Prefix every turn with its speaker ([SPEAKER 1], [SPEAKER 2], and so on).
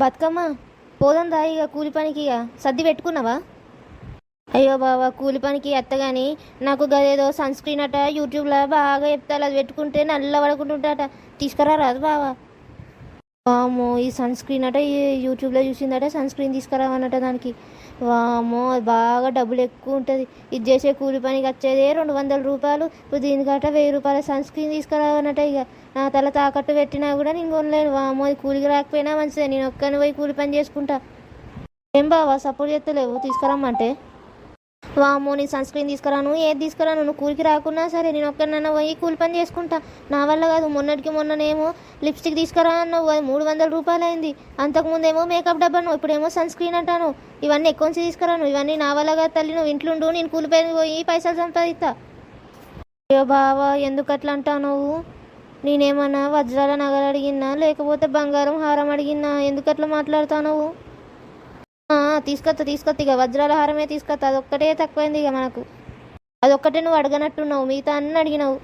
[SPEAKER 1] బతుకమ్మ పోదందా ఇక కూలి పనికి ఇక సర్ది పెట్టుకున్నావా? అయ్యో బావా కూలి పనికి ఎత్తగాని నాకు గదేదో సన్ స్క్రీన్ అట యూట్యూబ్లో బాగా చెప్తారు, అది పెట్టుకుంటే నల్ల పడుకుంటుంటాట. తీసుకురా రాదు బావా? వామో ఈ సన్ స్క్రీన్ అట యూట్యూబ్లో చూసిందట, సన్ స్క్రీన్ తీసుకురావన్నట దానికి. వామో అది బాగా డబ్బులు ఎక్కువ ఉంటుంది. ఇది చేసే కూలి పనికి వచ్చేదే 200 రూపాయలు. ఇప్పుడు దీనికట 1000 రూపాయల సన్ స్క్రీన్ తీసుకురావన్నట. ఇక నా తల తాకట్టు పెట్టినా కూడా నేను కొనలేను. వామో అది కూలికి రాకపోయినా మంచిదే, నేను ఒక్కని పోయి కూలి పని చేసుకుంటా. ఏం బావా సపోర్ట్ చేస్తలేవు తీసుకురమ్మంటే? వామో నీ సన్ స్క్రీన్ తీసుకురాను ఏది తీసుకురాను, నువ్వు కూలికి రాకున్నా సరే నేను ఒక్కరినన్నా పోయి కూలి పని చేసుకుంటా. నా వల్ల కాదు. మొన్ననేమో లిప్స్టిక్ తీసుకురా అన్నావు, అది 300 రూపాయలు అయింది. అంతకుముందేమో మేకప్ డబ్బాను, ఇప్పుడేమో సన్ స్క్రీన్ అంటాను. ఇవన్నీ ఎక్కువ తీసుకురాను, ఇవన్నీ నా వల్ల కాదు తల్లి. నువ్వు ఇంట్లుండు, నేను కూలి పని పోయి పైసలు సంపాదిస్తా. అయ్యో బావా ఎందుకు అట్లా అంటావు నువ్వు? నేనేమన్నా వజ్రాల నగలు అడిగినా లేకపోతే బంగారం హారం అడిగినా? ఎందుకు అట్లా మాట్లాడుతావు నువ్వు? తీసుకొత్త ఇక వజ్రాల హారమే తీసుకొత్త. అదొక్కటే తక్కువైంది ఇక మనకు. అదొక్కటే నువ్వు అడగనట్టున్నావు, మిగతా అన్నీ అడిగినావు.